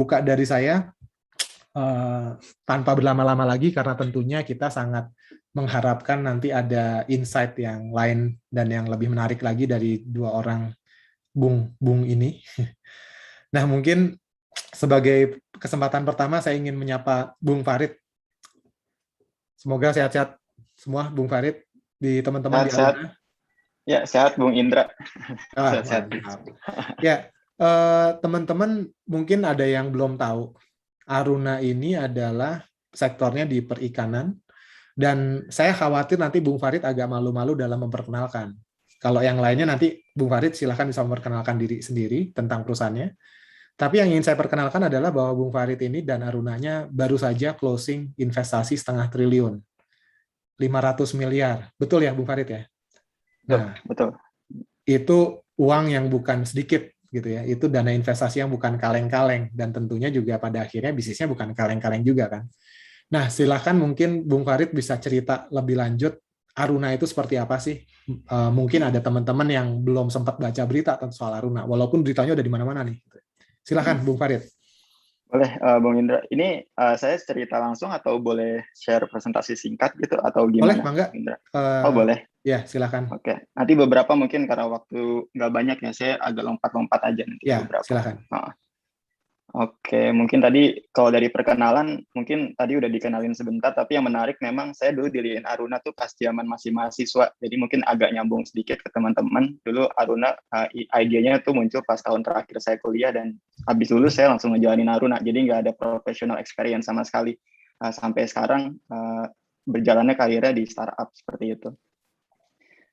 buka dari saya tanpa berlama-lama lagi, karena tentunya kita sangat mengharapkan nanti ada insight yang lain dan yang lebih menarik lagi dari dua orang Bung ini. Nah, mungkin sebagai kesempatan pertama saya ingin menyapa Bung Farid. Semoga sehat-sehat semua Bung Farid, di teman-teman di Sehat-sehat. Aruna. Ya, sehat Bung Indra. Sehat-sehat. Ya, teman-teman mungkin ada yang belum tahu. Aruna ini adalah sektornya di perikanan, dan saya khawatir nanti Bung Farid agak malu-malu dalam memperkenalkan. Kalau yang lainnya nanti Bung Farid silahkan bisa memperkenalkan diri sendiri tentang perusahaannya. Tapi yang ingin saya perkenalkan adalah bahwa Bung Farid ini dan Arunanya baru saja closing investasi 500 triliun, 500 miliar. Betul ya Bung Farid ya? Nah, Betul. itu uang yang bukan sedikit gitu ya. Itu dana investasi yang bukan kaleng-kaleng, dan tentunya juga pada akhirnya bisnisnya bukan kaleng-kaleng juga kan. Nah, silakan mungkin Bung Farid bisa cerita lebih lanjut Aruna itu seperti apa sih? Mungkin ada teman-teman yang belum sempat baca berita tentang soal Aruna, walaupun beritanya udah di mana-mana nih. Silakan Bung Farid. Boleh, Bung Indra. Ini saya cerita langsung atau boleh share presentasi singkat gitu atau Boleh, gimana, Mangga? Indra? Oh, boleh. Ya, silakan. Oke. Nanti beberapa mungkin karena waktu nggak banyak ya, saya agak lompat-lompat aja nanti Ya, beberapa. silakan. Oke, mungkin tadi kalau dari perkenalan, mungkin tadi udah dikenalin sebentar, tapi yang menarik memang saya dulu diriin Aruna tuh pas zaman masih mahasiswa, jadi mungkin agak nyambung sedikit ke teman-teman. Dulu Aruna, idenya tuh muncul pas tahun terakhir saya kuliah, dan habis lulus saya langsung ngejalanin Aruna, jadi nggak ada professional experience sama sekali. Sampai sekarang berjalannya karirnya di startup seperti itu.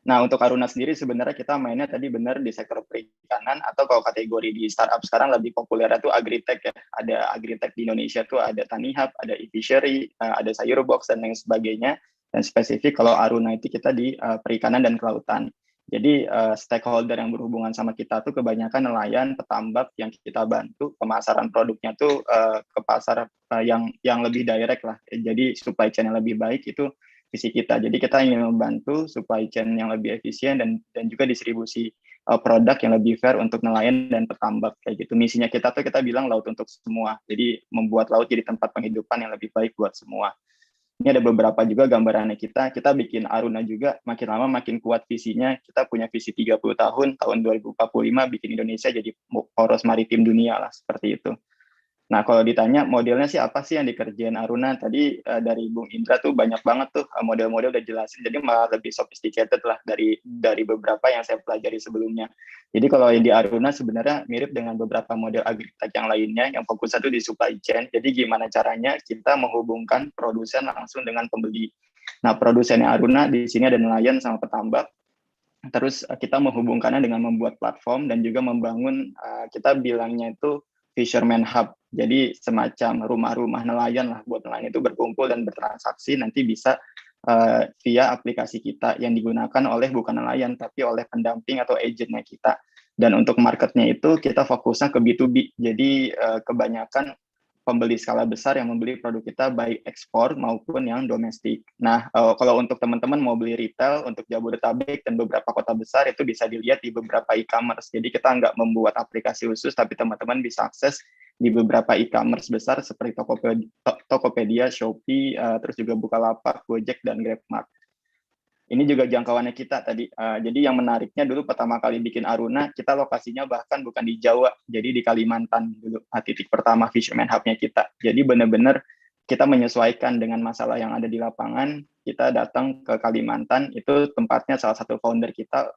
Nah, untuk Aruna sendiri sebenarnya kita mainnya tadi benar di sektor perikanan, atau kalau kategori di startup sekarang lebih populer itu agritech ya. Ada agritech di Indonesia tuh ada Tanihub, ada eFishery, ada Sayurbox dan lain sebagainya. Dan spesifik kalau Aruna itu kita di perikanan dan kelautan. Jadi stakeholder yang berhubungan sama kita tuh kebanyakan nelayan, petambak yang kita bantu pemasaran produknya tuh ke pasar yang lebih direct lah. Jadi supply chain yang lebih baik itu visi kita. Jadi kita ingin membantu supply chain yang lebih efisien dan juga distribusi produk yang lebih fair untuk nelayan dan petambak kayak gitu. Misinya kita tuh kita bilang laut untuk semua. Jadi membuat laut jadi tempat penghidupan yang lebih baik buat semua. Ini ada beberapa juga gambarannya kita. Kita bikin Aruna juga makin lama makin kuat visinya. Kita punya visi 30 tahun 2045 bikin Indonesia jadi poros maritim dunia lah, seperti itu. Nah, kalau ditanya modelnya sih apa sih yang dikerjain Aruna, tadi dari Bung Indra tuh banyak banget tuh model-model udah jelasin, jadi malah lebih sophisticated lah dari beberapa yang saya pelajari sebelumnya. Jadi kalau yang di Aruna sebenarnya mirip dengan beberapa model agritech yang lainnya, yang fokusnya tuh di supply chain. Jadi gimana caranya kita menghubungkan produsen langsung dengan pembeli. Nah, produsennya Aruna di sini ada nelayan sama petambak. Terus kita menghubungkannya dengan membuat platform dan juga membangun, kita bilangnya itu Fisherman Hub. Jadi semacam rumah-rumah nelayan lah, buat nelayan itu berkumpul dan bertransaksi, nanti bisa via aplikasi kita yang digunakan oleh bukan nelayan, tapi oleh pendamping atau agentnya kita. Dan untuk marketnya itu kita fokusnya ke B2B, jadi kebanyakan pembeli skala besar yang membeli produk kita baik ekspor maupun yang domestik. Nah, kalau untuk teman-teman mau beli retail untuk Jabodetabek dan beberapa kota besar itu bisa dilihat di beberapa e-commerce. Jadi kita nggak membuat aplikasi khusus, tapi teman-teman bisa akses di beberapa e-commerce besar seperti Tokopedia, Shopee, terus juga Bukalapak, Gojek, dan GrabMart. Ini juga jangkauannya kita tadi. Jadi yang menariknya dulu pertama kali bikin Aruna, kita lokasinya bahkan bukan di Jawa, jadi di Kalimantan dulu. Titik pertama Fisherman Hub-nya kita. Jadi benar-benar kita menyesuaikan dengan masalah yang ada di lapangan. Kita datang ke Kalimantan, itu tempatnya salah satu founder kita,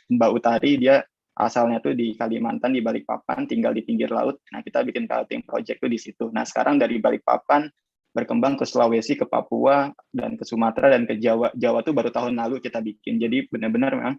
Mbak Utari, dia asalnya tuh di Kalimantan, di Balikpapan, tinggal di pinggir laut. Nah, kita bikin piloting project tuh di situ. Nah, sekarang dari Balikpapan berkembang ke Sulawesi, ke Papua, dan ke Sumatera, dan ke Jawa. Jawa tuh baru tahun lalu kita bikin. Jadi benar-benar memang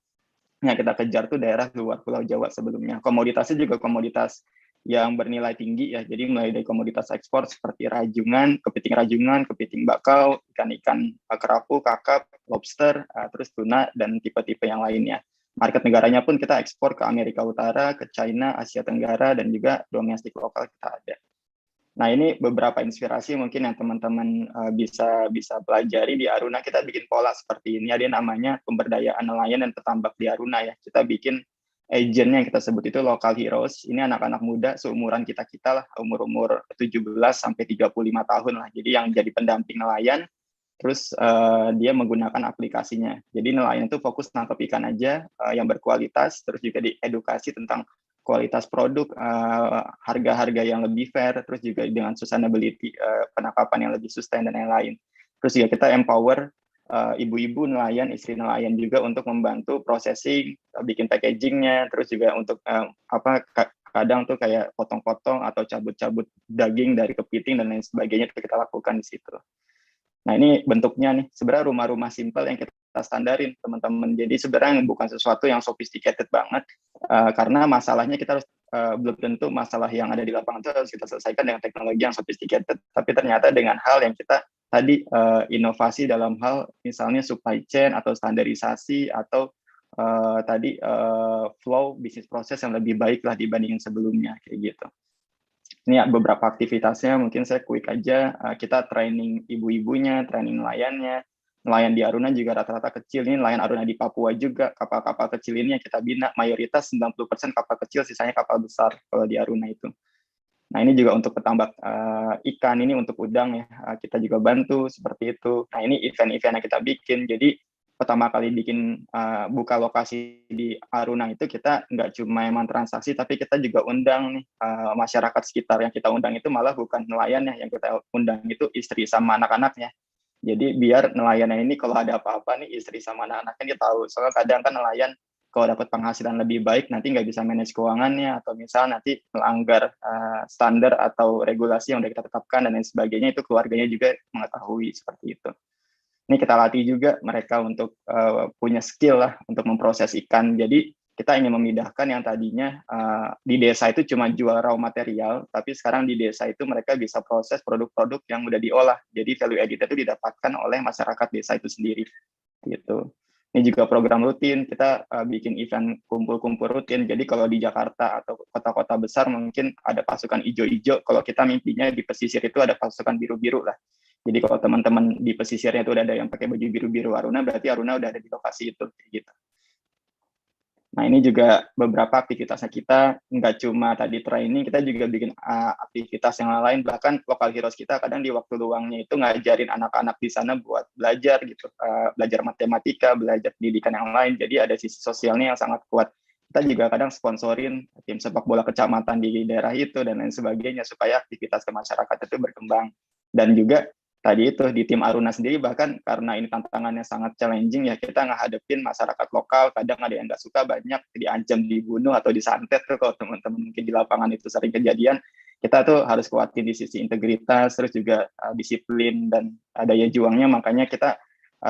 yang kita kejar tuh daerah luar Pulau Jawa sebelumnya. Komoditasnya juga komoditas yang bernilai tinggi ya. Jadi mulai dari komoditas ekspor seperti rajungan, kepiting bakau, ikan-ikan kerapu, kakap, lobster, terus tuna, dan tipe-tipe yang lainnya. Market negaranya pun kita ekspor ke Amerika Utara, ke China, Asia Tenggara, dan juga domestik lokal kita ada. Nah, ini beberapa inspirasi mungkin yang teman-teman bisa pelajari di Aruna. Kita bikin pola seperti ini. Ada namanya pemberdayaan nelayan dan petambak di Aruna ya. Kita bikin agent yang kita sebut itu local heroes. Ini anak-anak muda seumuran kita-kita lah, umur-umur 17 sampai 35 tahun lah. Jadi yang jadi pendamping nelayan, terus dia menggunakan aplikasinya. Jadi nelayan itu fokus nangkep ikan aja yang berkualitas, terus juga diedukasi tentang kualitas produk, harga-harga yang lebih fair, terus juga dengan sustainability, penangkapan yang lebih sustain dan lain-lain. Terus juga kita empower ibu-ibu nelayan, istri nelayan juga untuk membantu processing, bikin packagingnya, terus juga untuk kadang tuh kayak potong-potong atau cabut-cabut daging dari kepiting dan lain sebagainya itu kita lakukan di situ. Nah ini bentuknya nih, sebenarnya rumah-rumah simple yang kita standarin teman-teman. Jadi sebenarnya bukan sesuatu yang sophisticated banget, karena masalahnya kita harus belum tentu masalah yang ada di lapangan itu harus kita selesaikan dengan teknologi yang sophisticated, tapi ternyata dengan hal yang kita tadi inovasi dalam hal misalnya supply chain atau standarisasi atau tadi flow bisnis proses yang lebih baik lah dibandingin sebelumnya kayak gitu. Ini ya, beberapa aktivitasnya mungkin saya quick aja. Kita training ibu-ibunya, training nelayannya. Nelayan di Aruna juga rata-rata kecil. Ini nelayan Aruna di Papua juga. Kapal-kapal kecil ini yang kita bina. Mayoritas 90% kapal kecil, sisanya kapal besar kalau di Aruna itu. Nah ini juga untuk petambak ikan, ini untuk udang ya. Kita juga bantu seperti itu. Nah ini event-event yang kita bikin. Jadi pertama kali bikin buka lokasi di Aruna itu kita nggak cuma emang transaksi, tapi kita juga undang nih masyarakat sekitar. Yang kita undang itu malah bukan nelayan ya, yang kita undang itu istri sama anak-anaknya. Jadi biar nelayan ini kalau ada apa-apa nih istri sama anak-anaknya dia tahu. Soalnya kadang kan nelayan kalau dapat penghasilan lebih baik nanti nggak bisa manage keuangannya, atau misal nanti melanggar standar atau regulasi yang udah kita tetapkan dan lain sebagainya, itu keluarganya juga mengetahui seperti itu. Ini kita latih juga mereka untuk punya skill lah untuk memproses ikan. Jadi kita ingin memindahkan yang tadinya di desa itu cuma jual raw material, tapi sekarang di desa itu mereka bisa proses produk-produk yang udah diolah. Jadi value added itu didapatkan oleh masyarakat desa itu sendiri. Gitu. Ini juga program rutin, kita bikin event kumpul-kumpul rutin. Jadi kalau di Jakarta atau kota-kota besar mungkin ada pasukan hijau-hijau, kalau kita mimpinya di pesisir itu ada pasukan biru-biru lah. Jadi kalau teman-teman di pesisirnya itu udah ada yang pakai baju biru-biru Aruna, berarti Aruna udah ada di lokasi itu. Gitu. Nah ini juga beberapa aktivitasnya kita, nggak cuma tadi training, kita juga bikin aktivitas yang lain, bahkan lokal heroes kita kadang di waktu luangnya itu ngajarin anak-anak di sana buat belajar gitu, belajar matematika, belajar pendidikan yang lain, jadi ada sisi sosialnya yang sangat kuat. Kita juga kadang sponsorin tim sepak bola kecamatan di daerah itu dan lain sebagainya, supaya aktivitas kemasyarakat itu berkembang. Dan juga tadi itu di tim Aruna sendiri, bahkan karena ini tantangannya sangat challenging ya, kita ngadepin masyarakat lokal, kadang ada yang nggak suka, banyak diancam dibunuh atau disantet tuh kalau teman-teman mungkin di lapangan itu sering kejadian. Kita tuh harus kuatin di sisi integritas, terus juga disiplin dan daya juangnya. Makanya kita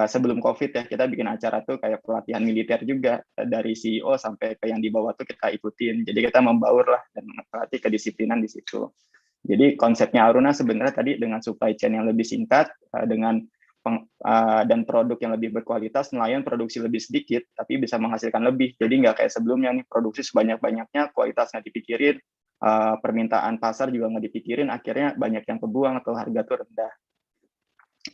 sebelum COVID ya, kita bikin acara tuh kayak pelatihan militer juga, dari CEO sampai ke yang di bawah tuh kita ikutin. Jadi kita membaur lah dan melatih kedisiplinan di situ. Jadi konsepnya Aruna sebenarnya tadi dengan supply chain yang lebih singkat, dengan dan produk yang lebih berkualitas, nelayan produksi lebih sedikit, tapi bisa menghasilkan lebih. Jadi nggak kayak sebelumnya nih, produksi sebanyak-banyaknya, kualitas nggak dipikirin, permintaan pasar juga nggak dipikirin, akhirnya banyak yang kebuang atau harga tuh rendah.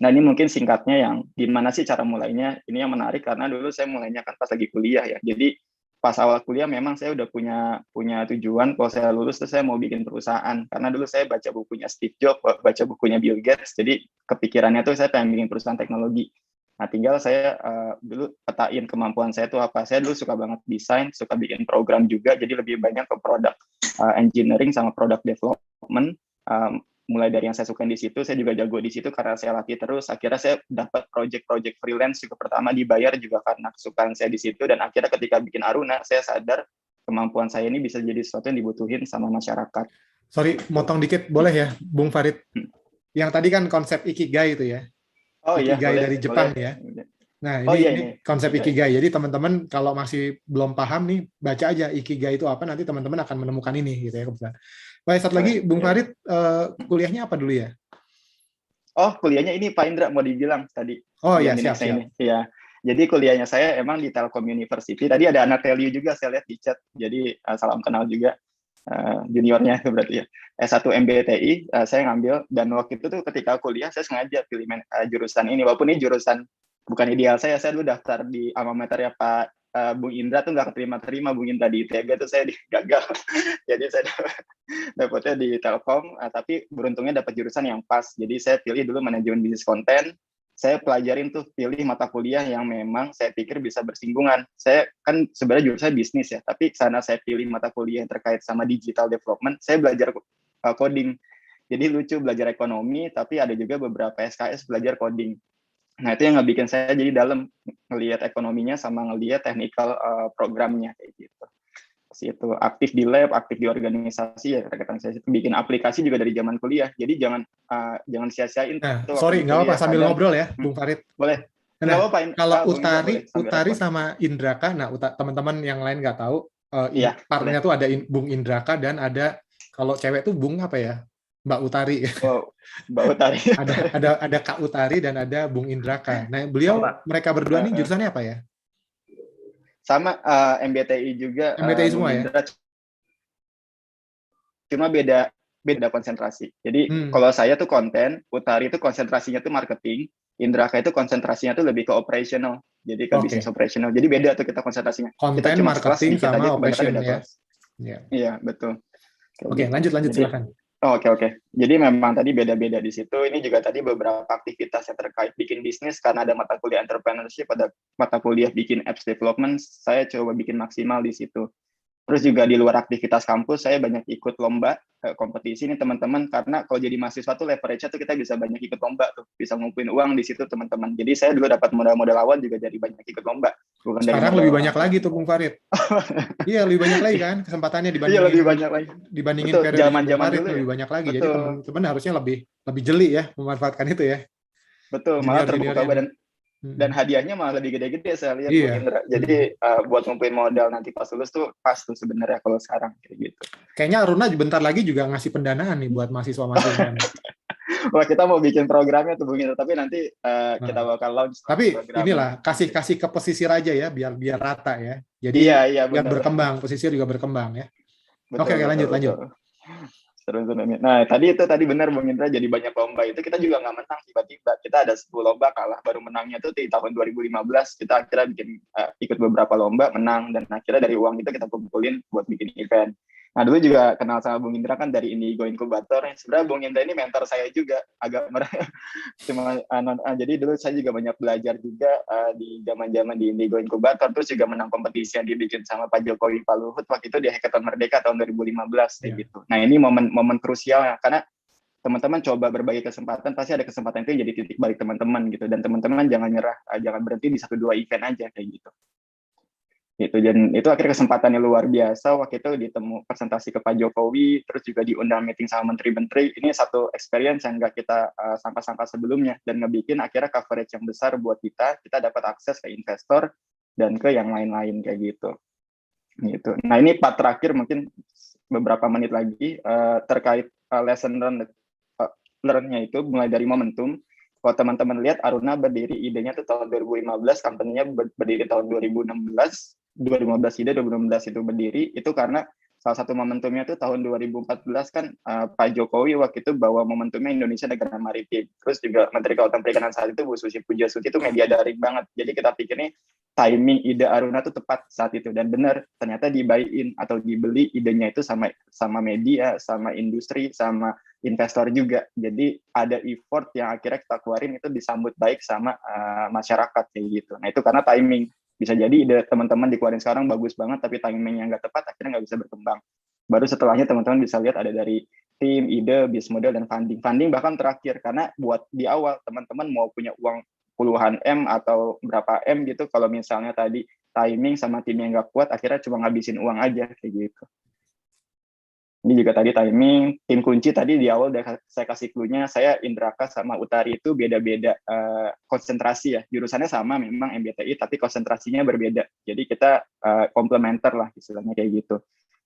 Nah ini mungkin singkatnya yang gimana sih cara mulainya. Ini yang menarik karena dulu saya mulainya kan pas lagi kuliah ya. Jadi pas awal kuliah memang saya udah punya tujuan kalau saya lulus tuh saya mau bikin perusahaan, karena dulu saya baca bukunya Steve Jobs, baca bukunya Bill Gates, jadi kepikirannya tuh saya pengen bikin perusahaan teknologi. Nah tinggal saya dulu petain kemampuan saya tuh apa. Saya dulu suka banget desain, suka bikin program juga, jadi lebih banyak ke product engineering sama product development. Mulai dari yang saya suka di situ, saya juga jago di situ karena saya latih terus. Akhirnya saya dapat project-project freelance juga, pertama dibayar juga karena kesukaan saya di situ. Dan akhirnya ketika bikin Aruna, saya sadar kemampuan saya ini bisa jadi sesuatu yang dibutuhin sama masyarakat. Sorry, motong dikit boleh ya, Bung Farid? Yang tadi kan konsep Ikigai itu ya. Oh iya, Ikigai boleh, dari Jepang boleh. ya. Nah, ini konsep Ikigai. Jadi teman-teman kalau masih belum paham nih, baca aja Ikigai itu apa, nanti teman-teman akan menemukan ini gitu ya kebetulan. Baik, satu lagi Bung Farid, kuliahnya apa dulu ya? Oh, kuliahnya ini Pak Indra mau dibilang tadi. Oh iya, siap. Ya. Jadi kuliahnya saya emang di Telkom University. Tadi ada anak Telio juga saya lihat di chat. Jadi salam kenal juga juniornya berarti ya. S1 MBTI saya ngambil, dan waktu itu tuh ketika kuliah saya sengaja pilih jurusan ini, walaupun ini jurusan bukan ideal saya dulu daftar di alma mater ya Pak Bung Indra tuh nggak keterima Bung Indra di ITB tuh saya gagal. Jadi saya dapetnya di Telkom, tapi beruntungnya dapat jurusan yang pas. Jadi saya pilih dulu manajemen bisnis konten. Saya pelajarin tuh, pilih mata kuliah yang memang saya pikir bisa bersinggungan. Saya kan sebenarnya jurusan bisnis ya, tapi karena saya pilih mata kuliah yang terkait sama digital development, saya belajar coding. Jadi lucu, belajar ekonomi, tapi ada juga beberapa SKS belajar coding. Nah itu yang ngebikin saya jadi dalam ngelihat ekonominya sama ngelihat technical programnya kayak gitu. Itu aktif di lab, aktif di organisasi ya rekan saya itu bikin aplikasi juga dari zaman kuliah. Jadi jangan sia-siain Nah, tuh sorry, waktu nggak apa-apa kuliah. sambil Kadang ngobrol ya, Bung Farid. boleh. Nggak Nah, apa-apa. kalau Bung Indra boleh sambil Utari respon. sama Indraka, nah teman-teman yang lain nggak tahu, Iya, partnernya tuh ada Bung Indraka dan ada kalau cewek tuh Bung apa ya, Mbak Utari. wow, Mbak Utari. ada Kak Utari dan ada Bung Indraka. Nah, mereka berdua nih jurusannya apa ya? Sama MBTI juga, MBTI Bung semua ya? Indra, cuma beda konsentrasi. Jadi kalau saya tuh konten, Utari itu konsentrasinya tuh marketing, Indraka itu konsentrasinya tuh lebih ke operational, jadi ke bisnis operational. Jadi beda tuh kita konsentrasinya. Kita Konten, cuma kelas marketing, sedikit sama aja, kebanyakan operation beda ya? kelas. Iya, betul. Oke, lanjut Jadi, silakan. Oke. Jadi memang tadi beda-beda di situ. Ini juga tadi beberapa aktivitas yang terkait bikin bisnis, karena ada mata kuliah entrepreneurship, ada mata kuliah bikin apps development, saya coba bikin maksimal di situ. Terus juga di luar aktivitas kampus, saya banyak ikut lomba, kompetisi nih teman-teman, karena kalau jadi mahasiswa tuh leverage-nya tuh kita bisa banyak ikut lomba tuh, bisa ngumpulin uang di situ teman-teman. Jadi saya dulu dapat modal-modal awal juga dari banyak ikut lomba. Bukan sekarang dari lebih banyak lagi tuh Bung Farid. Iya, lebih banyak lagi kan kesempatannya Iya, lebih banyak lagi. Dibandingin Betul, periodenya Bung zaman Farid dulu lebih ya. banyak lagi. Betul. Jadi teman-teman harusnya lebih jeli ya memanfaatkan itu ya. Betul, malah terbuka dan hadiahnya malah lebih gede-gede saya lihat, iya. Bu Indra. Jadi buat ngumpulin modal nanti pas lulus tuh pas tuh sebenarnya kalau sekarang kayak gitu. Kayaknya Aruna bentar lagi juga ngasih pendanaan nih buat mahasiswa-mahasiswa. Wah, kita mau bikin programnya tuh Bu Indra, tapi nanti kita bakal launch. Tapi programnya. inilah kasih ke pesisir aja ya biar rata ya. Jadi iya, biar benar. berkembang, pesisir juga berkembang ya. Betul, Oke, lanjut. Seru. Nah, tadi benar Bung Indra, jadi banyak lomba itu kita juga nggak menang tiba-tiba. Kita ada 10 lomba kalah, baru menangnya tuh di tahun 2015. Kita akhirnya ikut beberapa lomba, menang, dan akhirnya dari uang itu kita kumpulin buat bikin event. Nah, dulu juga kenal sama Bung Indra kan dari Indigo Incubator. Sebenarnya Bung Indra ini mentor saya juga, agak jadi dulu saya juga banyak belajar juga di zaman-zaman di Indigo Incubator, terus juga menang kompetisi yang dibikin sama Pak Jokowi, Pak Luhut waktu itu di Hackathon Merdeka tahun 2015 kayak gitu. Nah, ini momen krusial ya, karena teman-teman coba berbagi kesempatan, pasti ada kesempatan itu jadi titik balik teman-teman gitu, dan teman-teman jangan nyerah, jangan berhenti di 1-2 event aja kayak gitu. Dan itu akhirnya kesempatannya luar biasa. Waktu itu ditemu presentasi ke Pak Jokowi, terus juga diundang meeting sama menteri-menteri. Ini satu experience yang nggak kita sangka-sangka sebelumnya, dan ngebikin akhirnya coverage yang besar buat kita dapat akses ke investor dan ke yang lain-lain kayak gitu. Nah, ini part terakhir mungkin beberapa menit lagi terkait lesson learn-nya itu mulai dari momentum. Kalau teman-teman lihat, Aruna berdiri idenya tuh tahun 2015, company-nya berdiri tahun 2016. 2015 ide, 2016 itu berdiri, itu karena salah satu momentumnya itu tahun 2014 kan Pak Jokowi waktu itu bawa momentumnya Indonesia negara maritim. Terus juga Menteri Kelautan Perikanan saat itu Bu Susi Pujiastuti itu media daring banget. Jadi kita pikir nih timing ide Aruna itu tepat saat itu, dan benar ternyata di-buy-in atau dibeli idenya itu sama media, sama industri, sama investor juga. Jadi ada effort yang akhirnya kita keluarin itu disambut baik sama masyarakat kayak gitu. Nah, itu karena timing. Bisa jadi ide teman-teman dikeluarin sekarang bagus banget, tapi timingnya nggak tepat, akhirnya nggak bisa berkembang. Baru setelahnya teman-teman bisa lihat ada dari tim, ide, bisnis model, dan funding. Funding bahkan terakhir, karena buat di awal teman-teman mau punya uang puluhan M atau berapa M gitu, kalau misalnya tadi timing sama tim yang nggak kuat, akhirnya cuma ngabisin uang aja kayak gitu. Ini juga tadi timing, tim kunci tadi di awal udah saya kasih clue-nya, saya Indraka sama Utari itu beda-beda konsentrasi ya, jurusannya sama memang MBTI, tapi konsentrasinya berbeda, jadi kita komplementer lah istilahnya kayak gitu.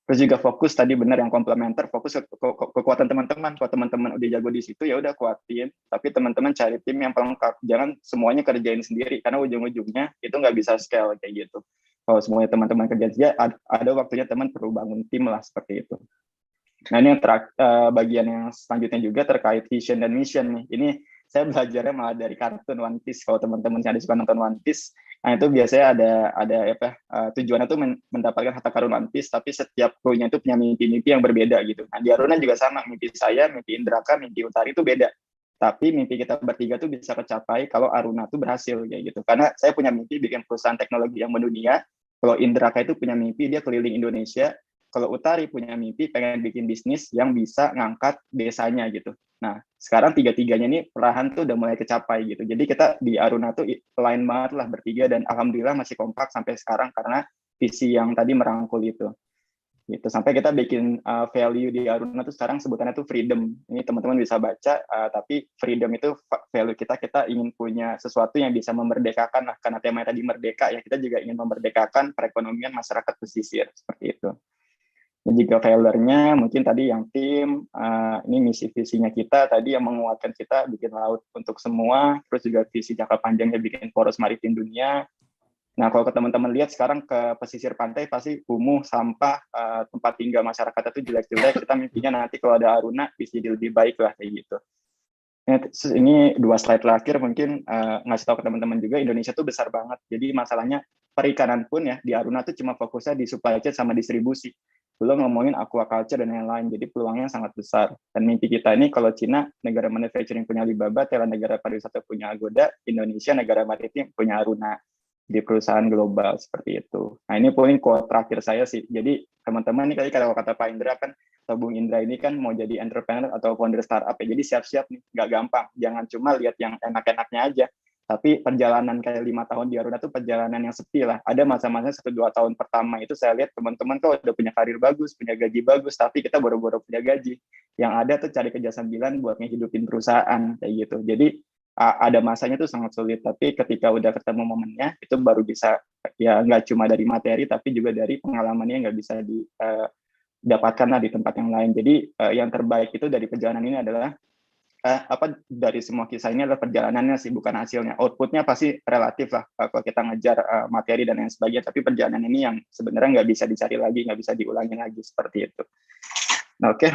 Terus juga fokus tadi benar yang komplementer, fokus ke kekuatan teman-teman. Kalau teman-teman udah jago di situ ya udah kuatin, tapi teman-teman cari tim yang pelengkap, jangan semuanya kerjain sendiri, karena ujung-ujungnya itu nggak bisa scale kayak gitu. Kalau semuanya teman-teman kerja saja, ada waktunya teman perlu bangun tim lah seperti itu. Nah, ini yang bagian yang selanjutnya juga terkait vision dan mission nih. Ini saya belajarnya malah dari kartun One Piece. Kalau teman-teman yang suka nonton One Piece, Nah itu biasanya ada apa tujuannya tuh mendapatkan harta karun One Piece, tapi setiap krunya itu punya mimpi-mimpi yang berbeda gitu. Nah di Aruna juga sama, mimpi saya, mimpi Indraka, mimpi Utari itu beda. Tapi mimpi kita bertiga tuh bisa tercapai kalau Aruna tuh berhasil kayak gitu. Karena saya punya mimpi bikin perusahaan teknologi yang mendunia. Kalau Indraka itu punya mimpi dia keliling Indonesia. Kalau Utari punya mimpi pengen bikin bisnis yang bisa ngangkat desanya gitu. Nah, sekarang tiga-tiganya ini perlahan tuh udah mulai kecapai gitu. Jadi kita di Aruna tuh lain banget lah bertiga, dan alhamdulillah masih kompak sampai sekarang karena visi yang tadi merangkul itu. Gitu. Sampai kita bikin value di Aruna tuh sekarang sebutannya tuh freedom. Ini teman-teman bisa baca, tapi freedom itu value kita ingin punya sesuatu yang bisa memerdekakan lah, karena tema tadi merdeka ya, kita juga ingin memerdekakan perekonomian masyarakat pesisir seperti itu. Dan juga failure-nya mungkin tadi yang tim, ini misi visinya kita tadi yang menguatkan kita bikin laut untuk semua, terus juga visi jangka panjangnya bikin poros maritim dunia. Nah, kalau teman-teman lihat sekarang ke pesisir pantai pasti kumuh, sampah, tempat tinggal masyarakatnya itu jelek-jelek. Kita mimpinya nanti kalau ada Aruna bisa jadi lebih baik lah kayak gitu. Nah, ini 2 slide terakhir mungkin ngasih tahu ke teman-teman juga, Indonesia tuh besar banget. Jadi masalahnya perikanan pun ya di Aruna tuh cuma fokusnya di supply chain sama distribusi. Belum ngomongin aquaculture dan lain-lain. Jadi peluangnya sangat besar. Dan mimpi kita ini kalau Cina negara manufacturing punya Alibaba, Thailand negara pariwisata punya Agoda, Indonesia negara maritim punya Aruna di perusahaan global seperti itu. Nah ini poin quote terakhir saya sih. Jadi teman-teman ini kalau kata Pak Indra kan, atau Bung Indra ini kan mau jadi entrepreneur atau founder startup ya. Jadi siap-siap nih, nggak gampang. Jangan cuma lihat yang enak-enaknya aja. Tapi perjalanan kayak 5 tahun di Aruna itu perjalanan yang sepi lah. Ada masa-masa 1-2 tahun pertama itu saya lihat teman-teman kok udah punya karir bagus, punya gaji bagus, tapi kita boro-boro punya gaji. Yang ada tuh cari kerja sambilan buat ngehidupin perusahaan kayak gitu. Jadi ada masanya tuh sangat sulit, tapi ketika udah ketemu momennya itu baru bisa, ya nggak cuma dari materi tapi juga dari pengalamannya nggak bisa didapatkan lah di tempat yang lain. Jadi yang terbaik itu dari perjalanan ini adalah dari semua kisah ini adalah perjalanannya sih, bukan hasilnya. Outputnya pasti relatif lah kalau kita ngejar materi dan lain sebagainya, tapi perjalanan ini yang sebenarnya nggak bisa dicari lagi, nggak bisa diulangi lagi seperti itu. Nah, oke,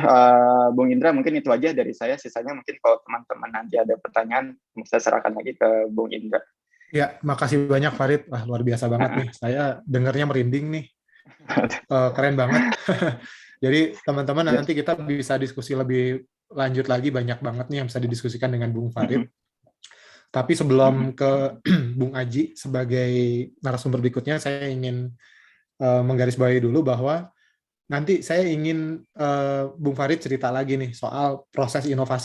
Bung Indra, mungkin itu aja dari saya. Sisanya mungkin kalau teman-teman nanti ada pertanyaan, saya serahkan lagi ke Bung Indra. Ya, makasih banyak Farid. Wah, luar biasa banget nih. Saya dengarnya merinding nih. Keren banget. Jadi teman-teman nanti kita bisa diskusi lebih lanjut lagi, banyak banget nih yang bisa didiskusikan dengan Bung Farid. Tapi sebelum ke Bung Aji sebagai narasumber berikutnya, saya ingin menggarisbawahi dulu bahwa nanti saya ingin Bung Farid cerita lagi nih soal proses inovasi